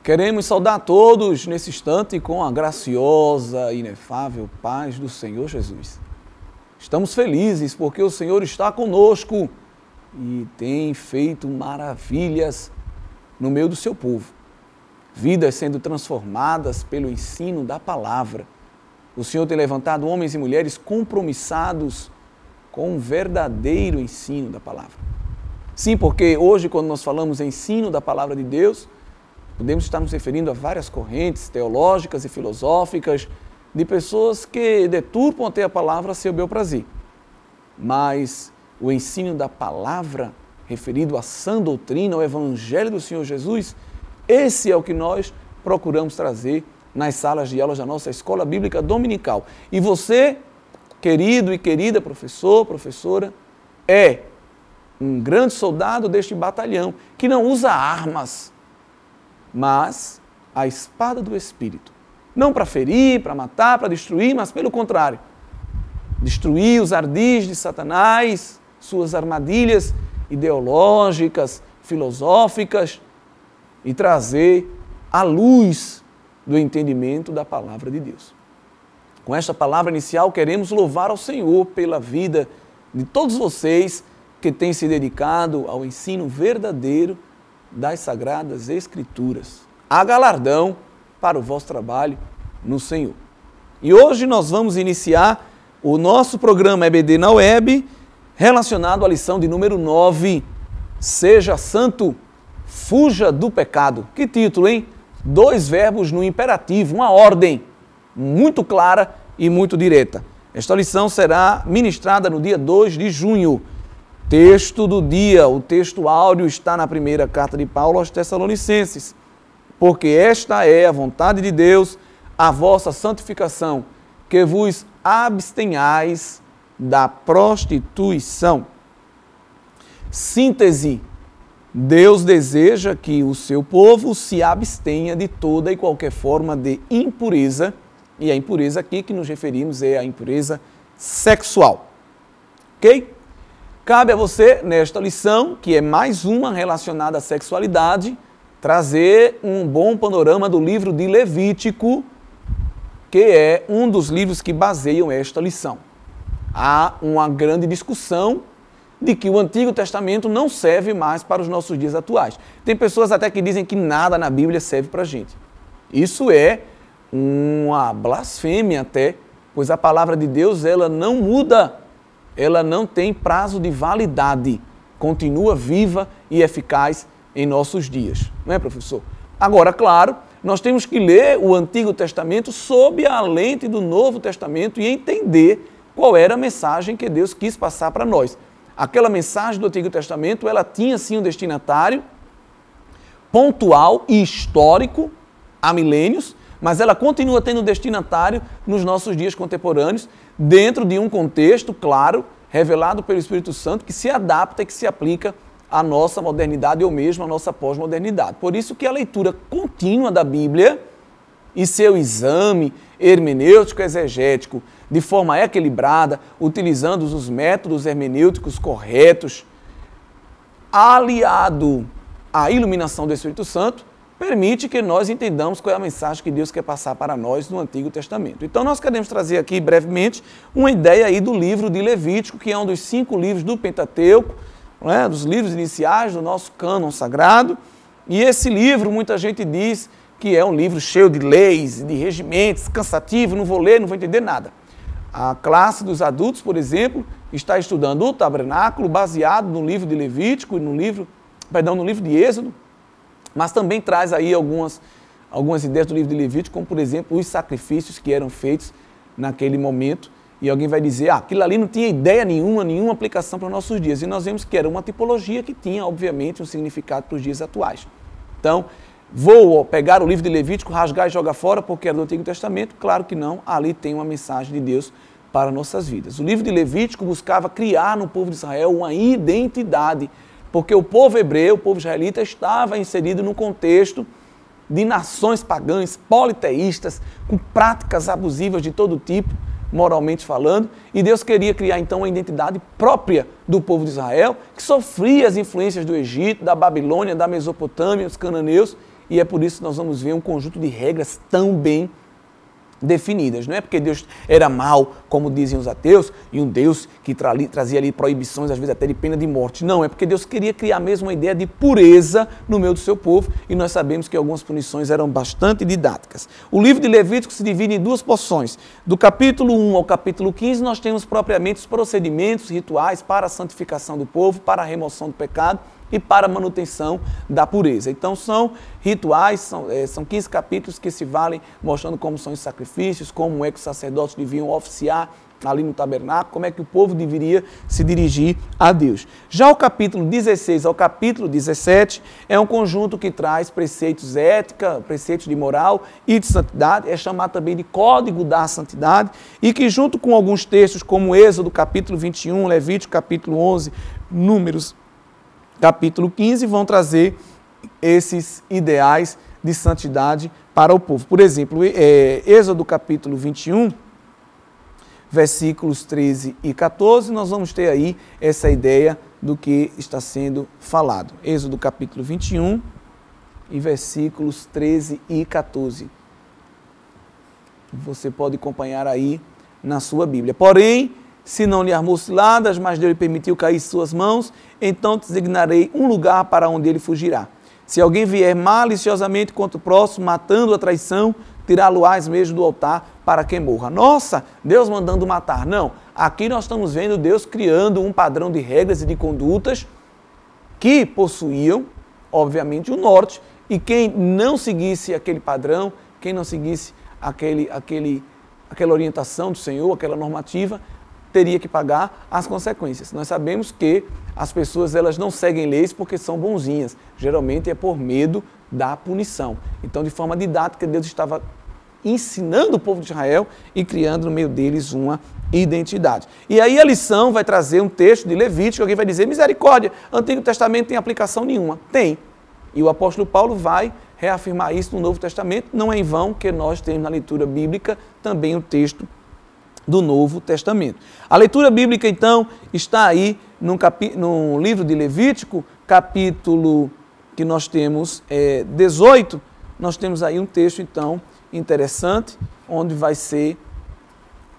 Queremos saudar a todos nesse instante com a graciosa e inefável paz do Senhor Jesus. Estamos felizes porque o Senhor está conosco e tem feito maravilhas no meio do seu povo. Vidas sendo transformadas pelo ensino da palavra. O Senhor tem levantado homens e mulheres compromissados com um verdadeiro ensino da palavra. Sim, porque hoje, quando nós falamos em ensino da palavra de Deus, podemos estar nos referindo a várias correntes teológicas e filosóficas de pessoas que deturpam até a palavra a seu bel prazer. Mas o ensino da palavra, referido à sã doutrina, ao Evangelho do Senhor Jesus, esse é o que nós procuramos trazer nas salas de aulas da nossa Escola Bíblica Dominical. E você, querido e querida professor, professora, é um grande soldado deste batalhão que não usa armas, mas a espada do Espírito. Não para ferir, para matar, para destruir, mas pelo contrário. Destruir os ardis de Satanás, suas armadilhas ideológicas, filosóficas e trazer a luz do entendimento da palavra de Deus. Com esta palavra inicial, queremos louvar ao Senhor pela vida de todos vocês que têm se dedicado ao ensino verdadeiro das Sagradas Escrituras. Há galardão para o vosso trabalho no Senhor. E hoje nós vamos iniciar o nosso programa EBD na Web, relacionado à lição de número 9, Seja Santo, Fuja do Pecado. Que título, hein? 2 verbos no imperativo, uma ordem muito clara e muito direta. Esta lição será ministrada no dia 2 de junho. Texto do dia, o texto áureo está na primeira carta de Paulo aos Tessalonicenses. Porque esta é a vontade de Deus, a vossa santificação, que vos abstenhais da prostituição. Síntese: Deus deseja que o seu povo se abstenha de toda e qualquer forma de impureza, e a impureza aqui que nos referimos é a impureza sexual. Ok? Cabe a você, nesta lição, que é mais uma relacionada à sexualidade, trazer um bom panorama do livro de Levítico, que é um dos livros que baseiam esta lição. Há uma grande discussão de que o Antigo Testamento não serve mais para os nossos dias atuais. Tem pessoas até que dizem que nada na Bíblia serve para a gente. Isso é uma blasfêmia até, pois a palavra de Deus ela não muda, ela não tem prazo de validade, continua viva e eficaz em nossos dias. Não é, professor? Agora, claro, nós temos que ler o Antigo Testamento sob a lente do Novo Testamento e entender qual era a mensagem que Deus quis passar para nós. Aquela mensagem do Antigo Testamento, ela tinha sim um destinatário pontual e histórico há milênios, mas ela continua tendo destinatário nos nossos dias contemporâneos, dentro de um contexto, claro, revelado pelo Espírito Santo, que se adapta e que se aplica à nossa modernidade ou mesmo à nossa pós-modernidade. Por isso que a leitura contínua da Bíblia e seu exame hermenêutico exegético de forma equilibrada, utilizando os métodos hermenêuticos corretos, aliado à iluminação do Espírito Santo, permite que nós entendamos qual é a mensagem que Deus quer passar para nós no Antigo Testamento. Então nós queremos trazer aqui brevemente uma ideia aí do livro de Levítico, que é um dos 5 livros do Pentateuco, né, dos livros iniciais do nosso cânon sagrado. E esse livro, muita gente diz que é um livro cheio de leis, de regimentos, cansativo, não vou ler, não vou entender nada. A classe dos adultos, por exemplo, está estudando o tabernáculo baseado no livro de Levítico e no livro de Êxodo, mas também traz aí algumas ideias do livro de Levítico, como por exemplo os sacrifícios que eram feitos naquele momento, e alguém vai dizer, aquilo ali não tinha ideia nenhuma aplicação para os nossos dias, e nós vemos que era uma tipologia que tinha, obviamente, um significado para os dias atuais. Então, vou pegar o livro de Levítico, rasgar e jogar fora porque era do Antigo Testamento? Claro que não, ali tem uma mensagem de Deus para nossas vidas. O livro de Levítico buscava criar no povo de Israel uma identidade, porque o povo hebreu, o povo israelita, estava inserido num contexto de nações pagãs, politeístas, com práticas abusivas de todo tipo, moralmente falando, e Deus queria criar então uma identidade própria do povo de Israel, que sofria as influências do Egito, da Babilônia, da Mesopotâmia, dos cananeus, e é por isso que nós vamos ver um conjunto de regras tão bem definidas. Não é porque Deus era mau, como dizem os ateus, e um Deus que trazia ali proibições, às vezes até de pena de morte. Não, é porque Deus queria criar mesmo uma ideia de pureza no meio do seu povo, e nós sabemos que algumas punições eram bastante didáticas. O livro de Levítico se divide em duas porções. Do capítulo 1 ao capítulo 15, nós temos propriamente os procedimentos rituais para a santificação do povo, para a remoção do pecado, e para a manutenção da pureza. Então são rituais, são 15 capítulos que se valem mostrando como são os sacrifícios, como é que os sacerdotes deviam oficiar ali no tabernáculo, como é que o povo deveria se dirigir a Deus. Já o capítulo 16 ao capítulo 17 é um conjunto que traz preceitos ética, preceitos de moral e de santidade, é chamado também de Código da Santidade, e que junto com alguns textos como Êxodo capítulo 21, Levítico capítulo 11, Números capítulo 15, vão trazer esses ideais de santidade para o povo. Por exemplo, Êxodo capítulo 21, versículos 13 e 14, nós vamos ter aí essa ideia do que está sendo falado. Êxodo capítulo 21 e versículos 13 e 14. Você pode acompanhar aí na sua Bíblia. Porém, se não lhe armou ciladas, mas Deus lhe permitiu cair em suas mãos, então te designarei um lugar para onde ele fugirá. Se alguém vier maliciosamente contra o próximo, matando a traição, tirá-lo-ás mesmo do altar para que morra. Nossa, Deus mandando matar. Não, aqui nós estamos vendo Deus criando um padrão de regras e de condutas que possuíam, obviamente, o norte, e quem não seguisse aquele padrão, quem não seguisse aquela orientação do Senhor, aquela normativa, teria que pagar as consequências. Nós sabemos que as pessoas elas não seguem leis porque são bonzinhas. Geralmente é por medo da punição. Então, de forma didática, Deus estava ensinando o povo de Israel e criando no meio deles uma identidade. E aí a lição vai trazer um texto de Levítico, alguém vai dizer, misericórdia, Antigo Testamento tem aplicação nenhuma. Tem. E o apóstolo Paulo vai reafirmar isso no Novo Testamento. Não é em vão que nós temos na leitura bíblica também o texto do Novo Testamento. A leitura bíblica, então, está aí no livro de Levítico, capítulo que nós temos 18, nós temos aí um texto, então, interessante, onde vai ser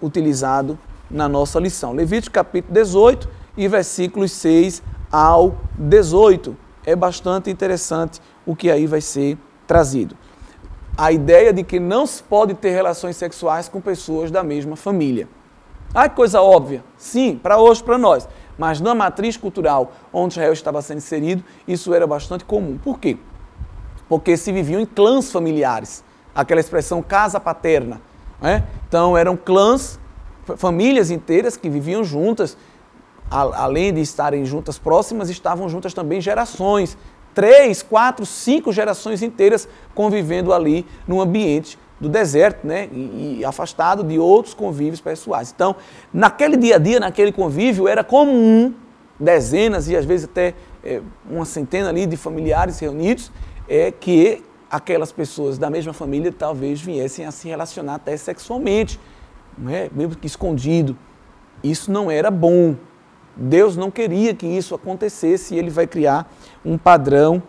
utilizado na nossa lição. Levítico, capítulo 18, e versículos 6 ao 18. É bastante interessante o que aí vai ser trazido. A ideia de que não se pode ter relações sexuais com pessoas da mesma família. Ah, que coisa óbvia. Sim, para hoje, para nós. Mas na matriz cultural onde Israel estava sendo inserido, isso era bastante comum. Por quê? Porque se viviam em clãs familiares. Aquela expressão casa paterna. Né? Então eram clãs, famílias inteiras que viviam juntas. Além de estarem juntas próximas, estavam juntas também gerações. 3, 4, 5 gerações inteiras convivendo ali no ambiente do deserto, né? E afastado de outros convívios pessoais. Então, naquele dia a dia, naquele convívio, era comum dezenas e às vezes até uma centena ali de familiares reunidos, que aquelas pessoas da mesma família talvez viessem a se relacionar até sexualmente, né? Mesmo que escondido. Isso não era bom. Deus não queria que isso acontecesse e ele vai criar um padrão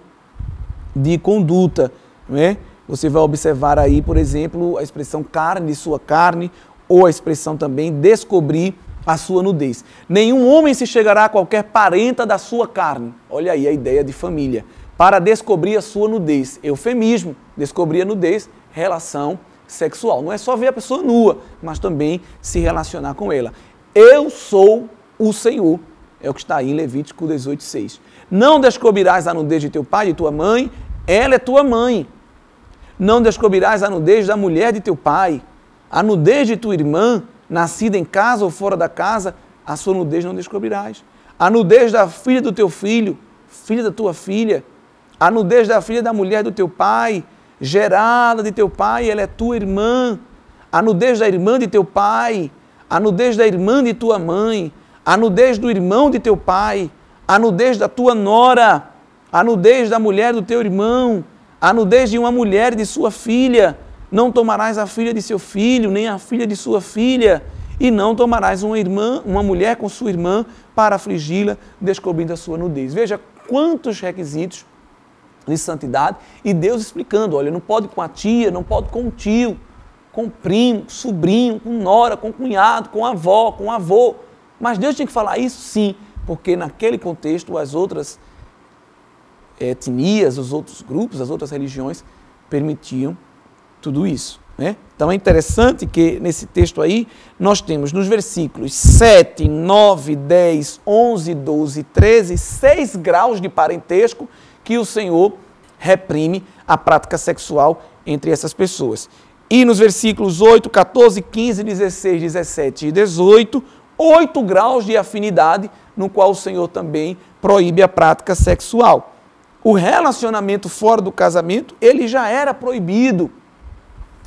de conduta. Não é? Você vai observar aí, por exemplo, a expressão carne de sua carne ou a expressão também descobrir a sua nudez. Nenhum homem se chegará a qualquer parenta da sua carne. Olha aí a ideia de família. Para descobrir a sua nudez. Eufemismo. Descobrir a nudez, relação sexual. Não é só ver a pessoa nua, mas também se relacionar com ela. Eu sou o Senhor, é o que está aí em Levítico 18:6. Não descobrirás a nudez de teu pai e de tua mãe, ela é tua mãe. Não descobrirás a nudez da mulher de teu pai, a nudez de tua irmã, nascida em casa ou fora da casa, a sua nudez não descobrirás. A nudez da filha do teu filho, filha da tua filha, a nudez da filha da mulher do teu pai, gerada de teu pai, ela é tua irmã. A nudez da irmã de teu pai, a nudez da irmã de tua mãe, a nudez do irmão de teu pai, a nudez da tua nora, a nudez da mulher do teu irmão, a nudez de uma mulher e de sua filha. Não tomarás a filha de seu filho, nem a filha de sua filha, e não tomarás uma mulher com sua irmã para afligi-la, descobrindo a sua nudez. Veja quantos requisitos de santidade, e Deus explicando, olha, não pode com a tia, não pode com o tio, com o primo, com o sobrinho, com nora, com o cunhado, com a avó, com o avô. Mas Deus tinha que falar isso sim, porque naquele contexto as outras etnias, os outros grupos, as outras religiões permitiam tudo isso, né? Então é interessante que nesse texto aí nós temos nos versículos 7, 9, 10, 11, 12 e 13, 6 graus de parentesco que o Senhor reprime a prática sexual entre essas pessoas. E nos versículos 8, 14, 15, 16, 17 e 18, 8 graus de afinidade, no qual o Senhor também proíbe a prática sexual. O relacionamento fora do casamento, ele já era proibido,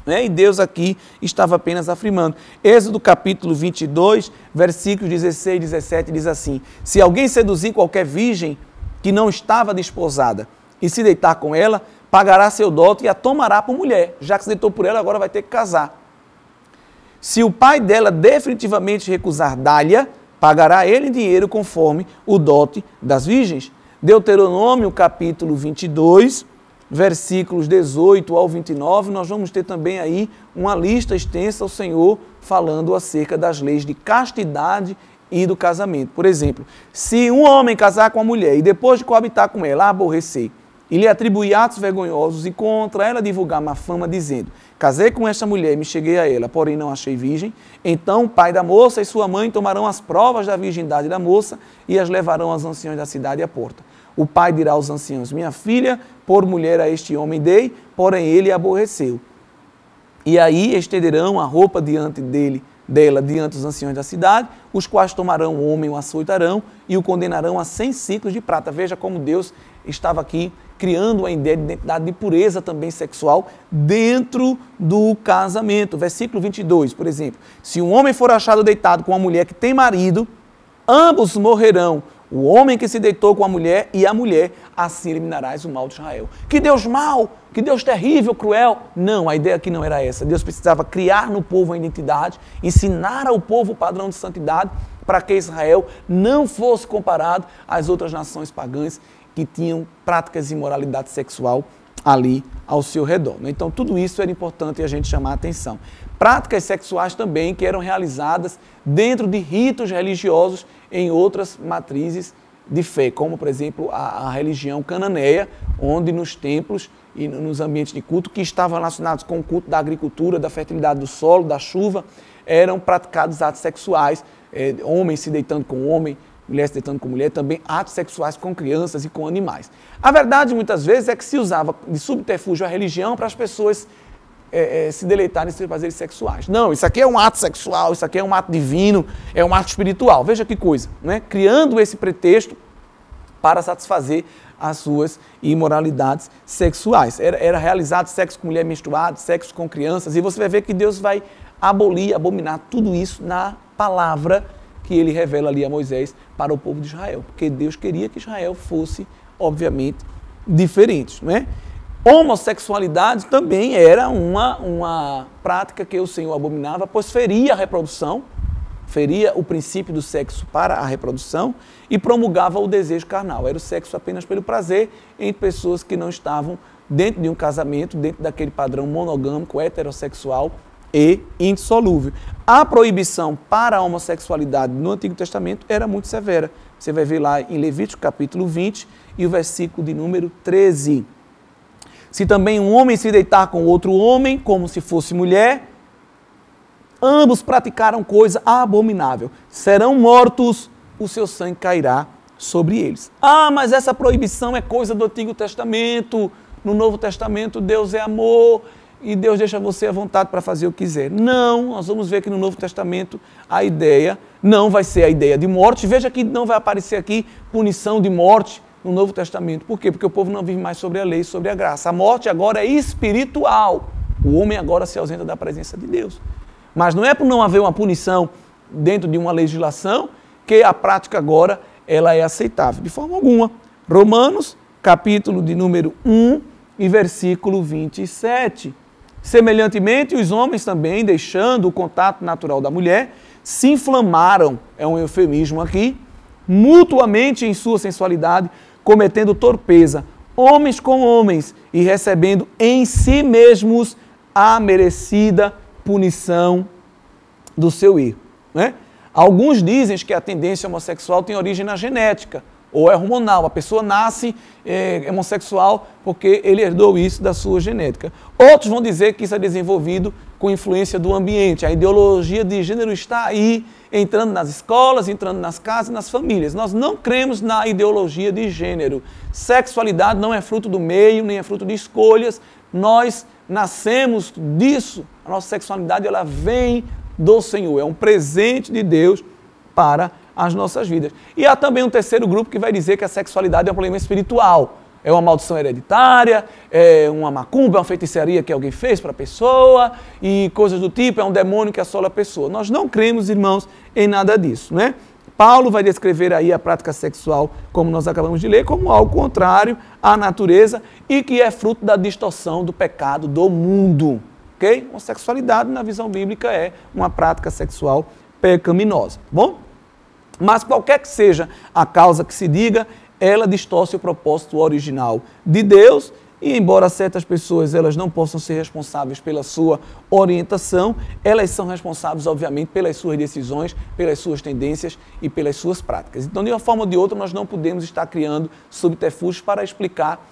né? E Deus aqui estava apenas afirmando. Êxodo capítulo 22, versículos 16 e 17 diz assim: se alguém seduzir qualquer virgem que não estava desposada e se deitar com ela, pagará seu dote e a tomará por mulher. Já que se deitou por ela, agora vai ter que casar. Se o pai dela definitivamente recusar dar-lhe, pagará ele em dinheiro conforme o dote das virgens. Deuteronômio capítulo 22, versículos 18 ao 29, nós vamos ter também aí uma lista extensa ao Senhor falando acerca das leis de castidade e do casamento. Por exemplo, se um homem casar com uma mulher e depois de coabitar com ela, a aborrecer, e lhe atribuir atos vergonhosos e contra ela divulgar má fama, dizendo: casei com esta mulher e me cheguei a ela, porém não achei virgem, então o pai da moça e sua mãe tomarão as provas da virgindade da moça e as levarão aos anciãos da cidade à porta. O pai dirá aos anciãos: minha filha, por mulher a este homem dei, porém ele a aborreceu. E aí estenderão a roupa dela diante dos anciãos da cidade, os quais tomarão o homem, o açoitarão e o condenarão a 100 ciclos de prata. Veja como Deus estava aqui criando uma ideia de identidade de pureza também sexual dentro do casamento. Versículo 22, por exemplo: se um homem for achado deitado com uma mulher que tem marido, ambos morrerão, o homem que se deitou com a mulher e a mulher, assim eliminarás o mal de Israel. Que Deus mau, que Deus terrível, cruel. Não, a ideia aqui não era essa. Deus precisava criar no povo uma identidade, ensinar ao povo o padrão de santidade, para que Israel não fosse comparado às outras nações pagãs que tinham práticas de imoralidade sexual ali ao seu redor. Então, tudo isso era importante a gente chamar a atenção. Práticas sexuais também que eram realizadas dentro de ritos religiosos em outras matrizes de fé, como, por exemplo, a religião cananeia, onde nos templos e nos ambientes de culto que estavam relacionados com o culto da agricultura, da fertilidade do solo, da chuva, eram praticados atos sexuais, homens se deitando com homem, mulher se deitando com mulher, também atos sexuais com crianças e com animais. A verdade, muitas vezes, é que se usava de subterfúgio a religião para as pessoas se deleitarem em seus prazeres sexuais. Não, isso aqui é um ato sexual, isso aqui é um ato divino, é um ato espiritual. Veja que coisa, né? Criando esse pretexto para satisfazer as suas imoralidades sexuais. Era realizado sexo com mulher menstruada, sexo com crianças, e você vai ver que Deus vai abominar tudo isso na palavra que ele revela ali a Moisés para o povo de Israel, porque Deus queria que Israel fosse, obviamente, diferente, não é? Homossexualidade também era uma prática que o Senhor abominava, pois feria a reprodução, feria o princípio do sexo para a reprodução e promulgava o desejo carnal. Era o sexo apenas pelo prazer entre pessoas que não estavam dentro de um casamento, dentro daquele padrão monogâmico, heterossexual e indissolúvel. A proibição para a homossexualidade no Antigo Testamento era muito severa. Você vai ver lá em Levítico capítulo 20 e o versículo de número 13. Se também um homem se deitar com outro homem, como se fosse mulher, ambos praticaram coisa abominável. Serão mortos, o seu sangue cairá sobre eles. Ah, mas essa proibição é coisa do Antigo Testamento. No Novo Testamento, Deus é amor e Deus deixa você à vontade para fazer o que quiser. Não, nós vamos ver que no Novo Testamento a ideia não vai ser a ideia de morte. Veja que não vai aparecer aqui punição de morte no Novo Testamento. Por quê? Porque o povo não vive mais sobre a lei, sobre a graça. A morte agora é espiritual. O homem agora se ausenta da presença de Deus. Mas não é por não haver uma punição dentro de uma legislação que a prática agora ela é aceitável. De forma alguma. Romanos, capítulo de número 1 e versículo 27. Semelhantemente, os homens também, deixando o contato natural da mulher, se inflamaram, é um eufemismo aqui, mutuamente em sua sensualidade, cometendo torpeza, homens com homens, e recebendo em si mesmos a merecida punição do seu erro. Né? Alguns dizem que a tendência homossexual tem origem na genética, ou é hormonal. A pessoa nasce homossexual porque ele herdou isso da sua genética. Outros vão dizer que isso é desenvolvido com influência do ambiente. A ideologia de gênero está aí, entrando nas escolas, entrando nas casas, nas famílias. Nós não cremos na ideologia de gênero. Sexualidade não é fruto do meio, nem é fruto de escolhas. Nós nascemos disso. A nossa sexualidade, ela vem do Senhor. É um presente de Deus para as nossas vidas. E há também um terceiro grupo que vai dizer que a sexualidade é um problema espiritual. É uma maldição hereditária, é uma macumba, é uma feitiçaria que alguém fez para a pessoa e coisas do tipo, é um demônio que assola a pessoa. Nós não cremos, irmãos, em nada disso, né? Paulo vai descrever aí a prática sexual, como nós acabamos de ler, como algo contrário à natureza e que é fruto da distorção do pecado do mundo, ok? A sexualidade, na visão bíblica, é uma prática sexual pecaminosa, bom? Mas qualquer que seja a causa que se diga, ela distorce o propósito original de Deus e, embora certas pessoas elas não possam ser responsáveis pela sua orientação, elas são responsáveis, obviamente, pelas suas decisões, pelas suas tendências e pelas suas práticas. Então, de uma forma ou de outra, nós não podemos estar criando subterfúgios para explicar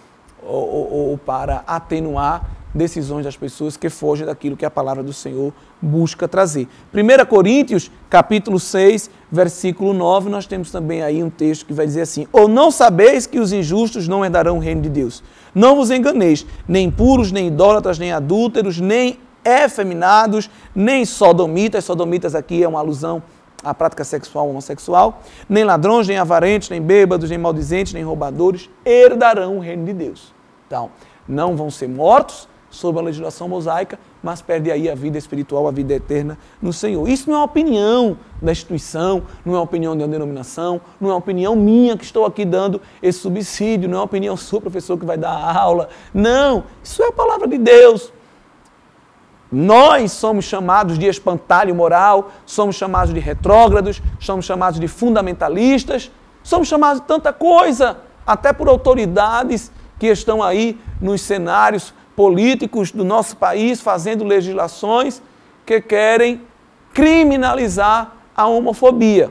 ou para atenuar decisões das pessoas que fogem daquilo que a palavra do Senhor busca trazer. 1 Coríntios, capítulo 6, versículo 9, nós temos também aí um texto que vai dizer assim: ou não sabeis que os injustos não herdarão o reino de Deus? Não vos enganeis, nem impuros, nem idólatras, nem adúlteros, nem efeminados, nem sodomitas. Sodomitas aqui é uma alusão à prática sexual homossexual, nem ladrões, nem avarentos, nem bêbados, nem maldizentes, nem roubadores herdarão o reino de Deus. Então, não vão ser mortos sob a legislação mosaica, mas perde aí a vida espiritual, a vida eterna no Senhor. Isso não é uma opinião da instituição, não é uma opinião de uma denominação, não é uma opinião minha que estou aqui dando esse subsídio, não é uma opinião sua, professor, que vai dar a aula. Não, isso é a palavra de Deus. Nós somos chamados de espantalho moral, somos chamados de retrógrados, somos chamados de fundamentalistas, somos chamados de tanta coisa, até por autoridades que estão aí nos cenários políticos do nosso país fazendo legislações que querem criminalizar a homofobia.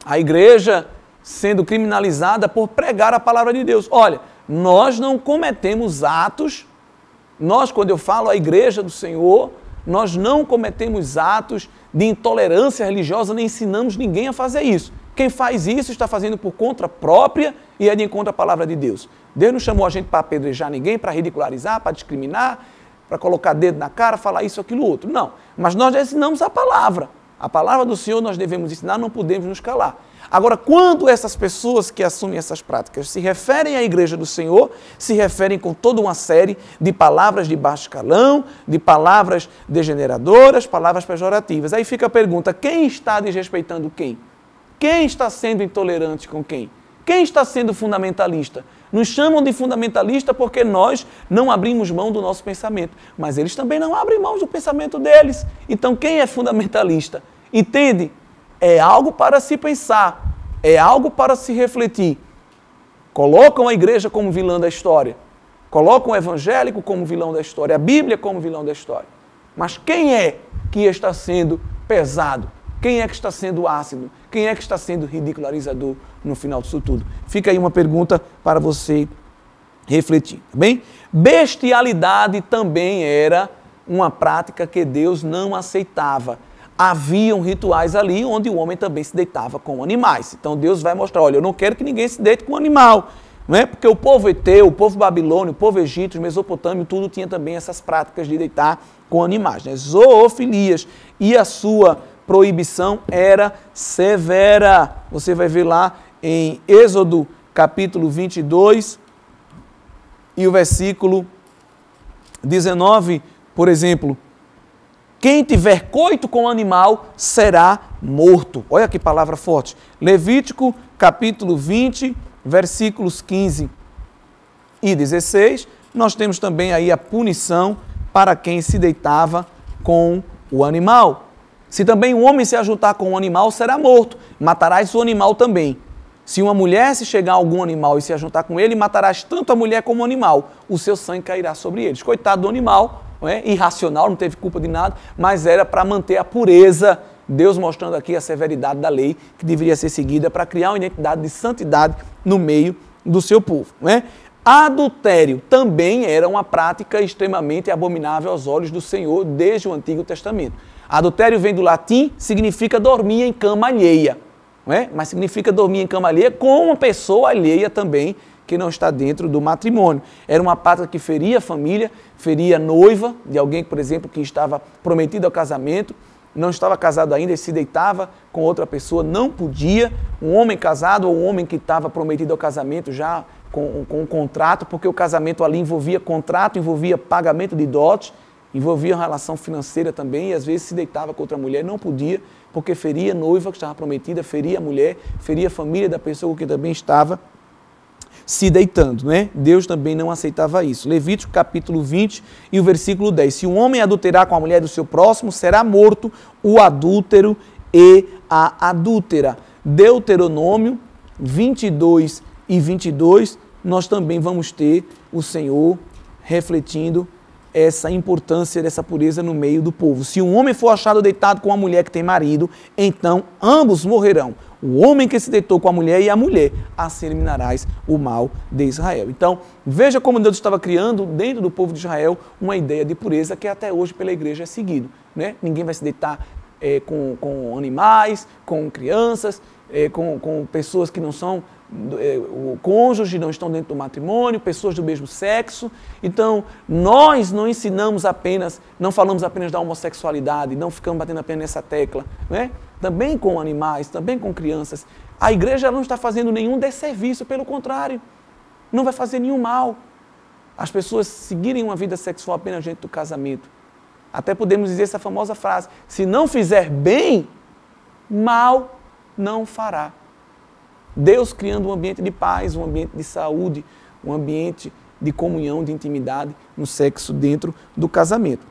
A igreja sendo criminalizada por pregar a palavra de Deus. Olha, nós não cometemos atos, quando eu falo a igreja do Senhor, nós não cometemos atos de intolerância religiosa, nem ensinamos ninguém a fazer isso. Quem faz isso está fazendo por conta própria e é de encontro à palavra de Deus. Deus não chamou a gente para apedrejar ninguém, para ridicularizar, para discriminar, para colocar dedo na cara, falar isso, aquilo, outro. Não. Mas nós já ensinamos a palavra. A palavra do Senhor nós devemos ensinar, não podemos nos calar. Agora, quando essas pessoas que assumem essas práticas se referem à igreja do Senhor, se referem com toda uma série de palavras de baixo calão, de palavras degeneradoras, palavras pejorativas. Aí fica a pergunta, quem está desrespeitando quem? Quem está sendo intolerante com quem? Quem está sendo fundamentalista? Nos chamam de fundamentalista porque nós não abrimos mão do nosso pensamento, mas eles também não abrem mão do pensamento deles. Então quem é fundamentalista? Entende? É algo para se pensar, é algo para se refletir. Colocam a igreja como vilã da história, colocam o evangélico como vilão da história, a Bíblia como vilão da história. Mas quem é que está sendo pesado? Quem é que está sendo ácido? Quem é que está sendo ridicularizador no final disso tudo? Fica aí uma pergunta para você refletir, tá bem? Bestialidade também era uma prática que Deus não aceitava. Haviam rituais ali onde o homem também se deitava com animais. Então Deus vai mostrar, olha, eu não quero que ninguém se deite com um animal. Não é? Porque o povo eteu, o povo babilônio, o povo egípcio, o mesopotâmio, tudo tinha também essas práticas de deitar com animais. Né? Zoofilias. E a sua proibição era severa. Você vai ver lá em Êxodo capítulo 22 e o versículo 19, por exemplo. Quem tiver coito com o animal será morto. Olha que palavra forte. Levítico capítulo 20, versículos 15 e 16. Nós temos também aí a punição para quem se deitava com o animal. Se também um homem se ajuntar com um animal, será morto. Matarás o animal também. Se uma mulher se chegar a algum animal e se ajuntar com ele, matarás tanto a mulher como o animal. O seu sangue cairá sobre eles. Coitado do animal, não é? Irracional, não teve culpa de nada, mas era para manter a pureza. Deus mostrando aqui a severidade da lei que deveria ser seguida para criar uma identidade de santidade no meio do seu povo. Não é? Adultério também era uma prática extremamente abominável aos olhos do Senhor desde o Antigo Testamento. Adultério vem do latim, significa dormir em cama alheia. Não é? Mas significa dormir em cama alheia com uma pessoa alheia também, que não está dentro do matrimônio. Era uma prática que feria a família, feria a noiva de alguém, por exemplo, que estava prometido ao casamento, não estava casado ainda e se deitava com outra pessoa, não podia. Um homem casado ou um homem que estava prometido ao casamento já com um contrato, porque o casamento ali envolvia contrato, envolvia pagamento de dote, envolvia uma relação financeira também, e às vezes se deitava com outra mulher, não podia, porque feria a noiva que estava prometida, feria a mulher, feria a família da pessoa que também estava se deitando, né? Deus também não aceitava isso. Levítico capítulo 20 e o versículo 10. Se um homem adulterar com a mulher do seu próximo, será morto o adúltero e a adúltera. Deuteronômio 22 e 22, nós também vamos ter o Senhor refletindo essa importância dessa pureza no meio do povo. Se um homem for achado deitado com uma mulher que tem marido, então ambos morrerão. O homem que se deitou com a mulher e a mulher, assim eliminarás o mal de Israel. Então, veja como Deus estava criando dentro do povo de Israel uma ideia de pureza que até hoje pela igreja é seguido. Né? Ninguém vai se deitar com animais, com crianças, com pessoas que não são o cônjuge, não estão dentro do matrimônio, pessoas do mesmo sexo. Então, nós não ensinamos apenas, não falamos apenas da homossexualidade, não ficamos batendo apenas nessa tecla, né? Também com animais, também com crianças. A igreja não está fazendo nenhum desserviço, pelo contrário, não vai fazer nenhum mal. As pessoas seguirem uma vida sexual apenas dentro do casamento. Até podemos dizer essa famosa frase: se não fizer bem, mal não fará. Deus criando um ambiente de paz, um ambiente de saúde, um ambiente de comunhão, de intimidade no sexo dentro do casamento.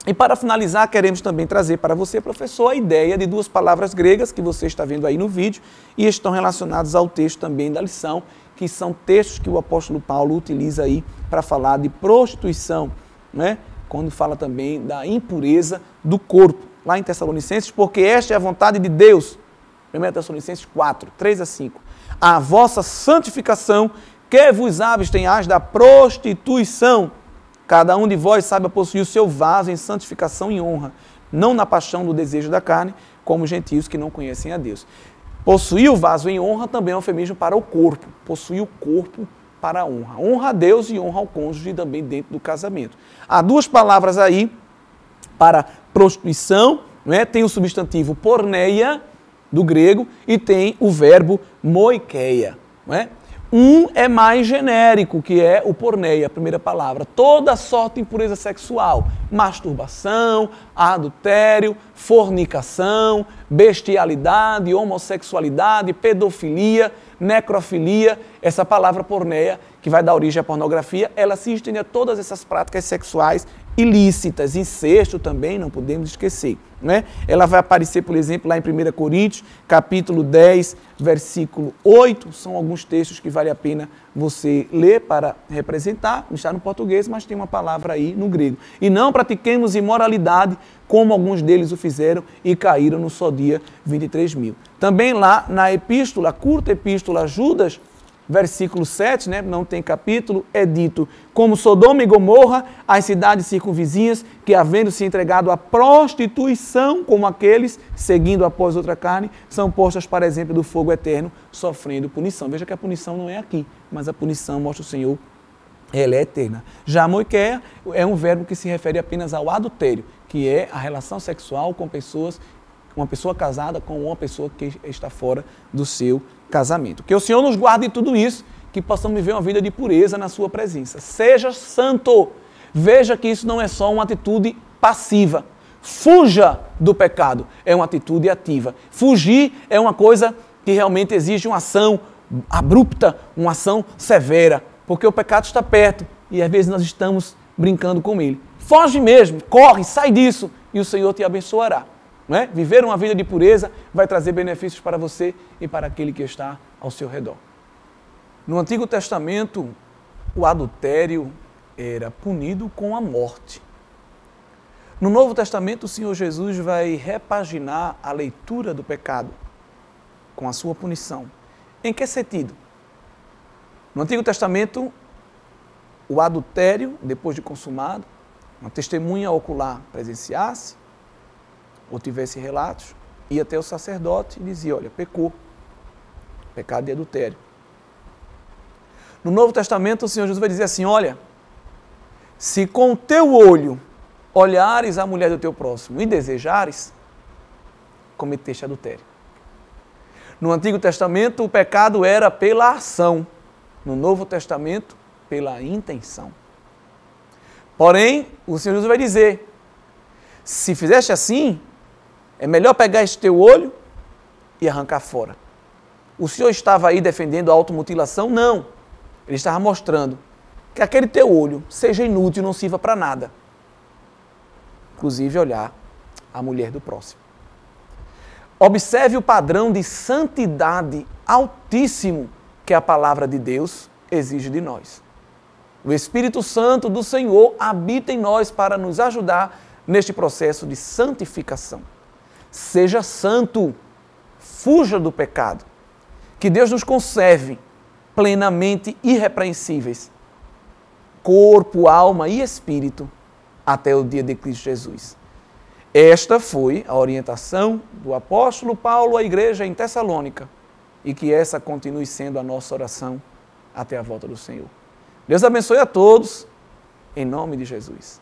E para finalizar, queremos também trazer para você, professor, a ideia de duas palavras gregas que você está vendo aí no vídeo e estão relacionadas ao texto também da lição, que são textos que o apóstolo Paulo utiliza aí para falar de prostituição, né? Quando fala também da impureza do corpo, lá em Tessalonicenses, porque esta é a vontade de Deus. 1 Tessalonicenses 4, 3 a 5. A vossa santificação, que vos abstenhais da prostituição. Cada um de vós saiba possuir o seu vaso em santificação e honra, não na paixão do desejo da carne, como gentios que não conhecem a Deus. Possuir o vaso em honra também é um eufemismo para o corpo. Possuir o corpo para a honra. Honra a Deus e honra ao cônjuge também dentro do casamento. Há duas palavras aí para prostituição, né? Tem o substantivo porneia, do grego, e tem o verbo moikeia. Não é? Um é mais genérico, que é o porneia, a primeira palavra. Toda sorte de impureza sexual, masturbação, adultério, fornicação, bestialidade, homossexualidade, pedofilia, necrofilia. Essa palavra porneia, que vai dar origem à pornografia, ela se estende a todas essas práticas sexuais ilícitas, incesto também, não podemos esquecer. Né? Ela vai aparecer, por exemplo, lá em 1 Coríntios, capítulo 10, versículo 8, são alguns textos que vale a pena você ler para representar, não está no português, mas tem uma palavra aí no grego. E não pratiquemos imoralidade, como alguns deles o fizeram e caíram no só dia 23.000. Também lá na epístola, curta epístola a Judas, versículo 7, né, não tem capítulo, é dito: como Sodoma e Gomorra, as cidades circunvizinhas, que havendo se entregado à prostituição, como aqueles, seguindo após outra carne, são postas para exemplo do fogo eterno, sofrendo punição. Veja que a punição não é aqui, mas a punição, mostra o Senhor, ela é eterna. Já moikeia é um verbo que se refere apenas ao adultério, que é a relação sexual com pessoas, uma pessoa casada com uma pessoa que está fora do seu casamento. Que o Senhor nos guarde de tudo isso, que possamos viver uma vida de pureza na sua presença. Seja santo. Veja que isso não é só uma atitude passiva. Fuja do pecado. É uma atitude ativa. Fugir é uma coisa que realmente exige uma ação abrupta, uma ação severa, porque o pecado está perto e às vezes nós estamos brincando com ele. Foge mesmo, corre, sai disso e o Senhor te abençoará. não é? Viver uma vida de pureza vai trazer benefícios para você e para aquele que está ao seu redor. No Antigo Testamento, o adultério era punido com a morte. No Novo Testamento, o Senhor Jesus vai repaginar a leitura do pecado com a sua punição. Em que sentido? No Antigo Testamento, o adultério, depois de consumado, uma testemunha ocular presenciasse, ou tivesse relatos, ia até o sacerdote e dizia, olha, pecou, pecado de adultério. No Novo Testamento, o Senhor Jesus vai dizer assim, olha, se com o teu olho olhares a mulher do teu próximo e desejares, cometeste adultério. No Antigo Testamento, o pecado era pela ação. No Novo Testamento, pela intenção. Porém, o Senhor Jesus vai dizer, se fizeste assim, é melhor pegar este teu olho e arrancar fora. O Senhor estava aí defendendo a automutilação? Não. Ele estava mostrando que aquele teu olho seja inútil, não sirva para nada. Inclusive olhar a mulher do próximo. Observe o padrão de santidade altíssimo que a palavra de Deus exige de nós. O Espírito Santo do Senhor habita em nós para nos ajudar neste processo de santificação. Seja santo, fuja do pecado. Que Deus nos conserve plenamente irrepreensíveis, corpo, alma e espírito, até o dia de Cristo Jesus. Esta foi a orientação do apóstolo Paulo à igreja em Tessalônica e que essa continue sendo a nossa oração até a volta do Senhor. Deus abençoe a todos, em nome de Jesus.